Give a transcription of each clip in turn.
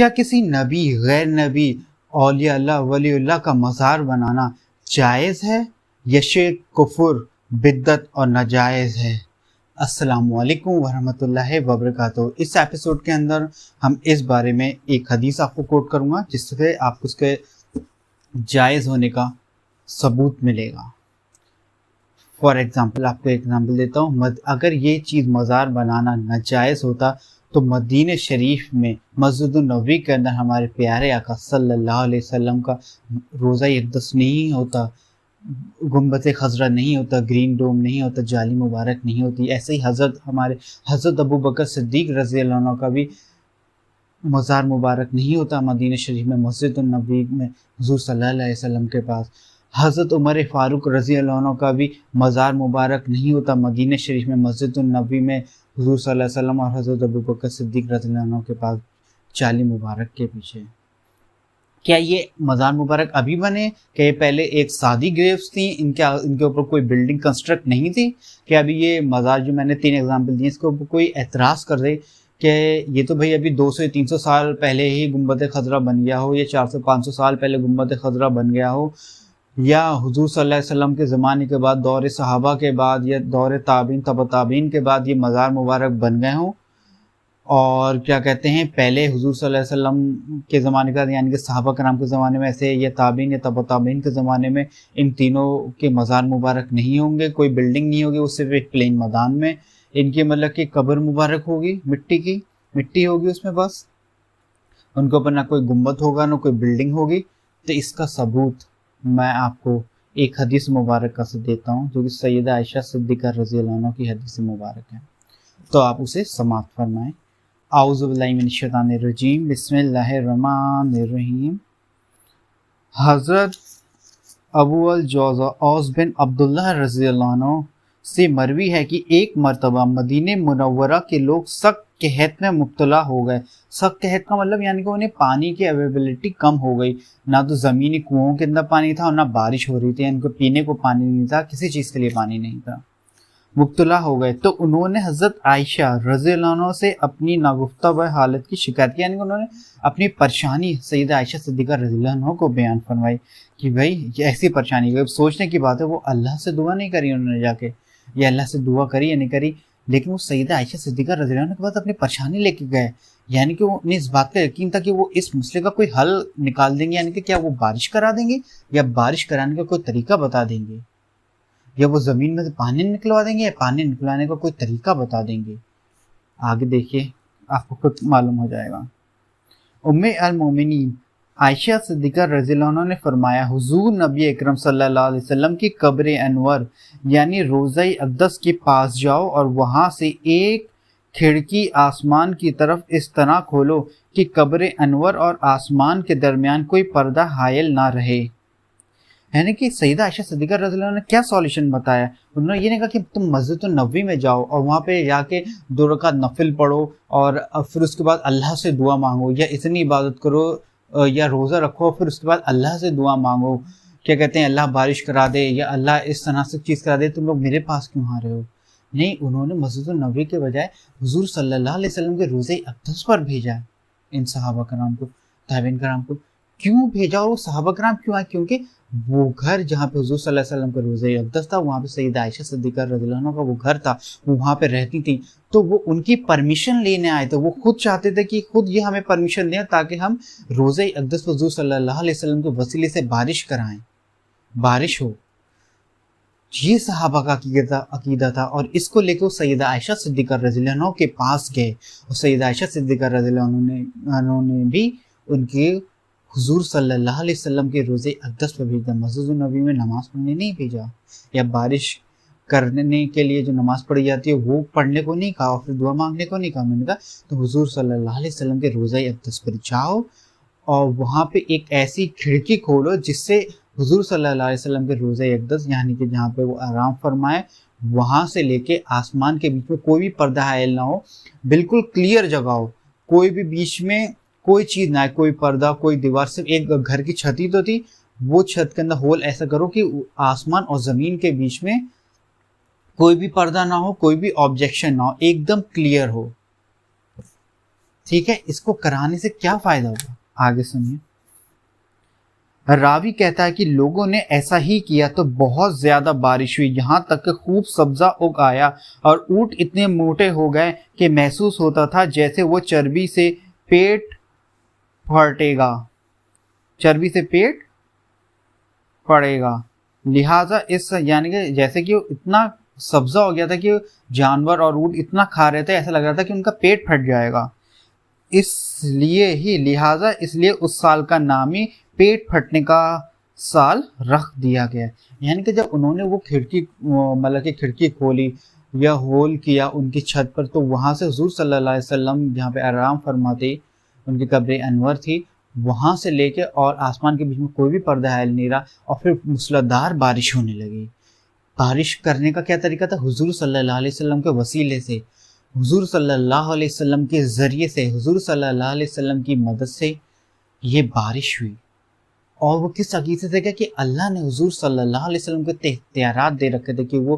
کیا کسی نبی، غیر نبی، اولیاء اللہ، ولی اللہ کا مزار بنانا جائز ہے یا شرک، کفر، بدعت اور ناجائز ہے؟ السلام علیکم ورحمۃ اللہ وبرکاتہ۔ اس ایپیسوڈ کے اندر ہم اس بارے میں ایک حدیث آپ کو کوٹ کروں گا جس سے آپ کو اس کے جائز ہونے کا ثبوت ملے گا۔ فار ایگزامپل آپ کو ایگزامپل دیتا ہوں، اگر یہ چیز مزار بنانا ناجائز ہوتا تو مدینہ شریف میں مسجد النبوی کے اندر ہمارے پیارے آقا صلی اللہ علیہ وسلم کا روضہ اقدس نہیں ہوتا، گنبد خضرا نہیں ہوتا، گرین ڈوم نہیں ہوتا، جالی مبارک نہیں ہوتی۔ ایسے ہی حضرت ابو بکر صدیق رضی اللہ عنہ کا بھی مزار مبارک نہیں ہوتا مدینہ شریف میں مسجد النبوی میں حضور صلی اللہ علیہ وسلم کے پاس۔ حضرت عمر فاروق رضی اللہ عنہ کا بھی مزار مبارک نہیں ہوتا مدینہ شریف میں مسجد النبوی میں حضور صلی اللہ علیہ وسلم اور حضرت ابو بکر صدیق رضی اللہ عنہ کے پاس چالی مبارک کے پیچھے۔ کیا یہ مزار مبارک ابھی بنے کہ یہ پہلے ایک سادی گریوز تھیں، ان کے اوپر کوئی بلڈنگ کنسٹرکٹ نہیں تھی؟ کہ ابھی یہ مزار جو میں نے 3 ایگزامپل دیے اس کے اوپر کوئی اعتراض کر دے کہ یہ تو بھئی ابھی 200-300 سال پہلے ہی گنبد خضرا بن گیا ہو، یا 400-500 سال پہلے گنبد خضرا بن گیا ہو، یا حضور صلی اللہ علیہ وسلم کے زمانے کے بعد دور صحابہ کے بعد یا دور تابعین تبع تابعین کے بعد یہ مزار مبارک بن گئے ہوں، اور کیا کہتے ہیں پہلے حضور صلی اللہ علیہ وسلم کے زمانے کا یعنی کہ صحابہ کرام کے زمانے میں ایسے یا تابعین یا تبع تابعین کے زمانے میں ان تینوں کے مزار مبارک نہیں ہوں گے، کوئی بلڈنگ نہیں ہوگی، وہ صرف ایک پلین میدان میں ان کی مطلب کہ قبر مبارک ہوگی، مٹی ہوگی اس میں، بس ان کے اوپر نہ کوئی گنبد ہوگا نہ کوئی بلڈنگ ہوگی۔ تو اس کا ثبوت میں آپ کو ایک حدیث مبارکہ سے دیتا ہوں جو کہ سیدہ عائشہ صدیقہ رضی اللہ عنہ کی حدیث مبارک ہے، تو آپ اسے سماعت فرمائیں۔ اعوذ باللہ من الشیطان الرجیم، بسم اللہ الرحمن الرحیم۔ حضرت ابو الجوزا اوس بن عبداللہ رضی اللہ عنہ سے مروی ہے کہ ایک مرتبہ مدینہ منورہ کے لوگ سخت قحط میں مبتلا ہو گئے۔ سخت قحط کا مطلب یعنی کہ انہیں پانی کی اویلیبلٹی کم ہو گئی، نہ تو زمینی کنوؤں کے اندر پانی تھا اور نہ بارش ہو رہی تھی، ان کو پینے کو پانی نہیں تھا، کسی چیز کے لیے پانی نہیں تھا، مبتلا ہو گئے۔ تو انہوں نے حضرت عائشہ رضی اللہ عنہ سے اپنی ناگفتہ حالت کی شکایت کی، یعنی کہ انہوں نے اپنی پریشانی سیدہ عائشہ صدیقہ رضی اللہ عنہ کو بیان فرمائی کہ بھائی یہ ایسی پریشانی ہے۔ سوچنے کی بات ہے وہ اللہ سے دعا نہیں کری انہوں نے جا کے، یا اللہ سے دعا کری یا نہیں کری، لیکن وہ سیدہ عائشہ صدیقہ رضی اللہ عنہ کے بعد اپنی پریشانی لے کے گئے، یعنی کہ انہیں اس بات کا یقین تھا کہ وہ اس مسئلے کا کوئی حل نکال دیں گے، یعنی کہ کیا وہ بارش کرا دیں گے یا بارش کرانے کا کوئی طریقہ بتا دیں گے، یا وہ زمین میں سے پانی نکلوا دیں گے یا پانی نکلانے کا کوئی طریقہ بتا دیں گے۔ آگے دیکھیے آپ کو خود معلوم ہو جائے گا۔ ام المومنین عائشہ صدیقہ رضی اللہ عنہ نے فرمایا، حضور نبی اکرم صلی اللہ علیہ وسلم کی قبر انور یعنی روضہ اقدس کے پاس جاؤ اور وہاں سے ایک کھڑکی آسمان کی طرف اس طرح کھولو کہ قبر انور اور آسمان کے درمیان کوئی پردہ حائل نہ رہے۔ یعنی کہ سیدہ عائشہ صدیقہ رضی اللہ عنہ نے کیا سولوشن بتایا؟ انہوں نے یہ نہیں کہا کہ تم مسجد النبوی میں جاؤ اور وہاں پہ جا کے 2 رکعت نفل پڑھو اور پھر اس کے بعد اللہ سے دعا مانگو، یا اتنی عبادت کرو یا روزہ رکھو پھر اس کے بعد اللہ سے دعا مانگو، کیا کہتے ہیں اللہ بارش کرا دے یا اللہ اس طرح سے چیز کرا دے، تم لوگ میرے پاس کیوں آ رہے ہو؟ نہیں، انہوں نے مسجد النبوی کے بجائے حضور صلی اللہ علیہ وسلم کے روضہ اقدس پر بھیجا ان صحابہ کرام کو، تابعین کرام کو۔ کیوں بھیجا اور وہ صحابہ کرام کیوں آئے؟ کیونکہ وہ گھر جہاں پہ حضور صلی اللہ علیہ وسلم کا روضہ اقدس تھا وہاں پہ سیدہ عائشہ صدیقہ رضی اللہ عنہ کا وہ گھر تھا، وہ وہاں پہ رہتی تھی، تو وہ ان کی پرمیشن لینے آئے تھے، وہ خود چاہتے تھے کہ خود یہ ہمیں پرمیشن دیں تاکہ ہم روضہ اقدس حضور صلی اللہ علیہ وسلم کے وسیلے سے بارش کرائیں، بارش ہو۔ یہ صحابہ کا عقیدہ تھا، اور اس کو لے کے وہ سیدہ عائشہ صدیقہ رضی اللہ عنہ کے پاس گئے، اور سیدہ عائشہ صدیقہ رضی اللہ عنہ نے بھی ان کے حضور صلی اللہ علیہ وسلم کے روضہ اقدس پہ بھیجا، مسجد النبوی میں نماز پڑھنے نہیں بھیجا، یا بارش کرنے کے لیے جو نماز پڑھی جاتی ہے وہ پڑھنے کو نہیں کہا، اور پھر دعا مانگنے کو نہیں کہا، انہوں نے کہا تو حضور صلی اللہ علیہ وسلم کے روضہ اقدس پر جاؤ اور وہاں پہ ایک ایسی کھڑکی کھولو جس سے حضور صلی اللہ علیہ وسلم کے روضہ اقدس یعنی کہ جہاں پہ وہ آرام فرمائے وہاں سے لے کے آسمان کے بیچ میں کوئی بھی پردہ حائل نہ ہو، بالکل کلیئر جگہ ہو، کوئی بھی بیچ میں کوئی چیز نہ ہے، کوئی پردہ، کوئی دیوار، صرف ایک گھر کی چھت ہی تو تھی، وہ چھت کے اندر ہول ایسا کرو کہ آسمان اور زمین کے بیچ میں کوئی بھی پردہ نہ ہو، کوئی بھی آبجیکشن نہ ہو، ایک دم کلیئر ہو۔ ٹھیک ہے, اس کو کرانے سے کیا فائدہ ہوگا آگے سنیے. راوی کہتا ہے کہ لوگوں نے ایسا ہی کیا تو بہت زیادہ بارش ہوئی, یہاں تک کہ خوب سبزہ اگ آیا اور اونٹ اتنے موٹے ہو گئے کہ محسوس ہوتا تھا جیسے وہ چربی سے پیٹ پھٹے گا, چربی سے پیٹ پڑے گا. لہٰذا اس یعنی کہ جیسے کہ اتنا سبزہ ہو گیا تھا کہ جانور اور اونٹ اتنا کھا رہے تھے, ایسا لگ رہا تھا کہ ان کا پیٹ پھٹ جائے گا. لہٰذا اس لیے اس سال کا نام ہی پیٹ پھٹنے کا سال رکھ دیا گیا. یعنی کہ جب انہوں نے وہ کھڑکی مطلب کہ کھڑکی کھولی یا ہول کیا ان کی چھت پر, تو وہاں سے حضور صلی اللہ علیہ وسلم جہاں پہ آرام فرماتے, ان کی قبر انور تھی, وہاں سے لے کے اور آسمان کے بیچ میں کوئی بھی پردہ حائل نہیں رہا, اور پھر موسلادھار بارش ہونے لگی. بارش کرنے کا کیا طریقہ تھا؟ حضور صلی اللہ علیہ وسلم کے وسیلے سے, حضور صلی اللہ علیہ وسلم کے ذریعے سے, حضور صلی اللہ علیہ وسلم کی مدد سے یہ بارش ہوئی. اور وہ کس عقیدے سے کہ اللہ نے حضور صلی اللہ علیہ وسلم کو اختیارات دے رکھے تھے کہ وہ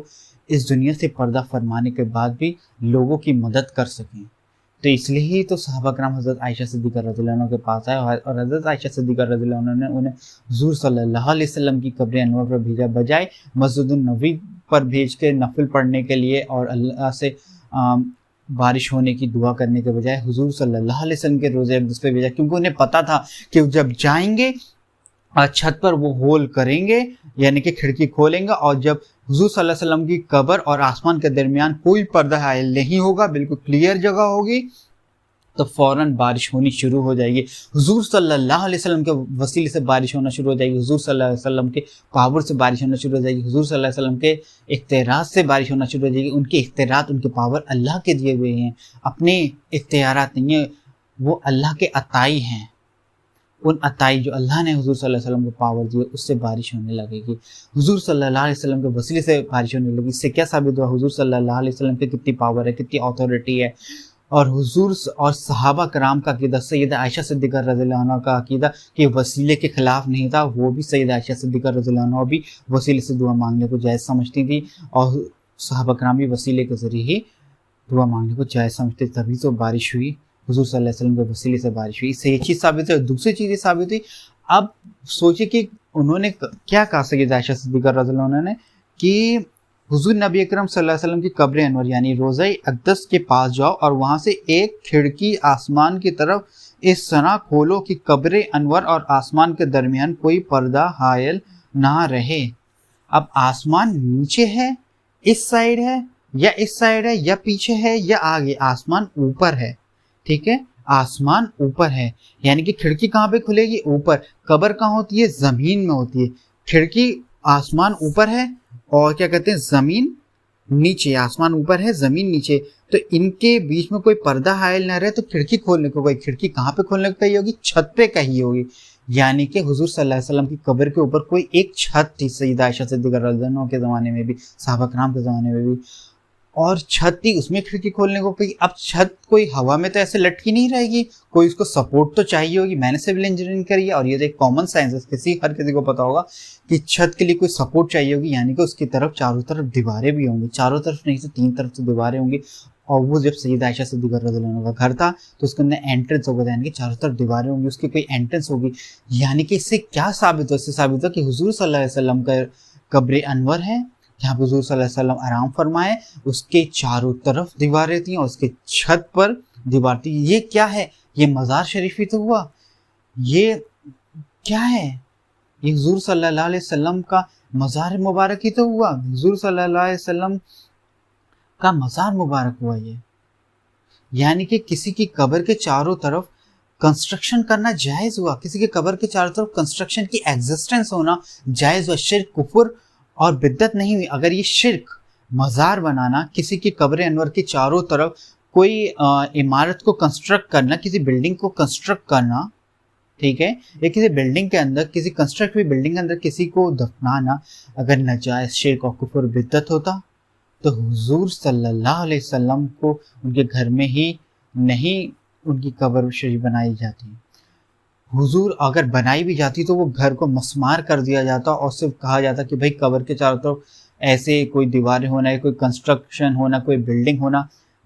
اس دنیا سے پردہ فرمانے کے بعد بھی لوگوں کی مدد کر سکیں. تو اس لیے ہی تو صحابہ کرام حضرت عائشہ صدیقہ رضی اللہ عنہ کے پاس آئے اور حضرت عائشہ صدیقہ رضی اللہ عنہ نے انہیں حضور صلی اللہ علیہ وسلم کی قبر انور پر بھیجا, بجائے مسجد النبوی پر بھیج کے نفل پڑھنے کے لیے اور اللہ سے بارش ہونے کی دعا کرنے کے بجائے حضور صلی اللہ علیہ وسلم کے روضہ اقدس پہ بھیجا, کیونکہ انہیں پتا تھا کہ جب جائیں گے چھت پر وہ ہول کریں گے یعنی کہ کھڑکی کھولیں گے, اور جب حضور صلی اللہ علیہ وسلم کی قبر اور آسمان کے درمیان کوئی پردہ حائل نہیں ہوگا, بالکل کلیئر جگہ ہوگی, تو فوراً بارش ہونی شروع ہو جائے گی. حضور صلی اللہ علیہ وسلم کے وسیلے سے بارش ہونا شروع ہو جائے گی, حضور صلی اللہ علیہ وسلم کے پاور سے بارش ہونا شروع ہو جائے گی, حضور صلی اللہ علیہ وسلم کے اختیارات سے بارش ہونا شروع ہو جائے گی. ان کے اختیارات, ان کے پاور اللہ کے دیے ہوئے ہیں, اپنے اختیارات نہیں ہیں, وہ اللہ کے عطائی ہیں. ان عطائی جو اللہ نے حضور صلی اللہ علیہ وسلم کو پاور دیے, اس سے بارش ہونے لگے گی. حضور صلی اللہ علیہ وسلم کے وسیلے سے بارش ہونے لگی. اس سے کیا ثابت ہوا؟ حضور صلی اللہ علیہ وسلم کی کتنی پاور ہے, کتنی اتھارٹی ہے. اور حضور اور صحابہ کرام کا عقیدہ, سیدہ عائشہ صدیقہ رضی اللہ عنہ کا عقیدہ کہ وسیلے کے خلاف نہیں تھا, وہ بھی سیدہ عائشہ صدیقہ رضی اللہ عنہ بھی وسیلے سے دعا مانگنے کو جائز سمجھتی تھی, اور صحابہ کرام بھی وسیلے کے ذریعے ہی دعا مانگنے کو جائز سمجھتے, تبھی تو بارش ہوئی, حضور صلی اللہ علیہ وسلم کے وسیلے سے بارش ہوئی. اس سے یہ چیز ثابت ہے. دوسری چیز یہ ثابت ہوئی, اب سوچے کہ انہوں نے کیا کہا سیدہ عائشہ صدیقہ رضی اللہ عنہ نے کہ حضور نبی اکرم صلی اللہ علیہ وسلم کی قبر انور یعنی روضہ اقدس کے پاس جاؤ اور وہاں سے ایک کھڑکی آسمان کی طرف اس طرح کھولو کہ قبر انور اور آسمان کے درمیان کوئی پردہ حائل نہ رہے. اب آسمان نیچے ہے, اس سائڈ ہے, یا اس سائڈ ہے, یا پیچھے ہے, یا آگے, آسمان اوپر ہے. ٹھیک ہے, آسمان اوپر ہے, یعنی کہ کھڑکی کہاں پہ کھلے گی؟ اوپر. قبر کہاں ہوتی ہے؟ زمین میں ہوتی ہے. کھڑکی آسمان اوپر ہے اور کیا کہتے ہیں زمین نیچے, آسمان اوپر ہے زمین نیچے, تو ان کے بیچ میں کوئی پردہ حائل نہ رہے تو کھڑکی کھولنے کو, کوئی کھڑکی کہاں پہ کھولنے کو کہی ہوگی؟ چھت پہ کہی ہوگی. یعنی کہ حضور صلی اللہ علیہ وسلم کی قبر کے اوپر کوئی ایک چھت تھی سیدہ عائشہ صدیقہ رضی اللہ عنہ کے زمانے میں بھی, صحابہ کرام کے زمانے میں بھی, اور چھت تھی, اس میں کھڑکی کھولنے کو کہی. اب چھت کوئی ہوا میں تو ایسے لٹکی نہیں رہے گی, کوئی اس کو سپورٹ تو چاہیے ہوگی. میں نے سول انجینئرنگ کری ہے اور یہ تو ایک کامن سائنس ہے, ہر کسی کو پتا ہوگا کہ چھت کے لیے کوئی سپورٹ چاہیے ہوگی, یعنی کہ اس کی طرف چاروں طرف دیواریں بھی ہوں گی, چاروں طرف نہیں تو 3 طرف سے دیواریں ہوں گی. اور وہ جب سیدہ عائشہ صدیقہ رضی اللہ عنہ کا گھر تھا تو اس کے اندر انٹرنس ہوگا, یعنی کہ چاروں طرف دیواریں ہوں گی, اس کی کوئی انٹرنس ہوگی. یعنی کہ اس سے کیا ثابت ہو؟ اس سے ثابت ہو کہ حضور صلی اللہ علیہ وسلم کا قبر انور ہے جہاں پہ حضور صلی اللہ علیہ وسلم آرام فرمائے, اس کے چاروں طرف دیواریں تھیں اور اس کے چھت پر دیوار تھی. یہ کیا ہے؟ یہ مزار شریف ہی تو ہوا. یہ کیا ہے؟ یہ حضور صلی اللہ علیہ وسلم کا مزار مبارک ہی تو ہوا. حضور صلی اللہ علیہ وسلم کا مزار مبارک ہوا یہ. یعنی کہ کسی کی قبر کے چاروں طرف کنسٹرکشن کرنا جائز ہوا, کسی کی قبر کے چاروں طرف کنسٹرکشن کی ایگزسٹنس ہونا جائز ہوا. شرک, کفر اور بدعت نہیں ہوئی. اگر یہ شرک, مزار بنانا, کسی کی قبر انور کے چاروں طرف کوئی عمارت کو کنسٹرکٹ کرنا, کسی بلڈنگ کو کنسٹرکٹ کرنا, ٹھیک ہے, یا کسی بلڈنگ کے اندر, کسی کنسٹرکٹ ہوئی بلڈنگ کے اندر کسی کو دفنانا اگر ناجائز شرک اور کفر بدعت ہوتا تو حضور صلی اللہ علیہ وسلم کو ان کے گھر میں ہی نہیں ان کی قبر شریف بنائی جاتی. حضور اگر بنائی بھی جاتی تو وہ گھر کو مسمار کر دیا جاتا اور صرف کہا جاتا کہ بھائی قبر کے چاروں طرف ایسے کوئی دیواریں ہونا, کوئی کنسٹرکشن ہونا, کوئی بلڈنگ ہونا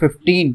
15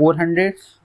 400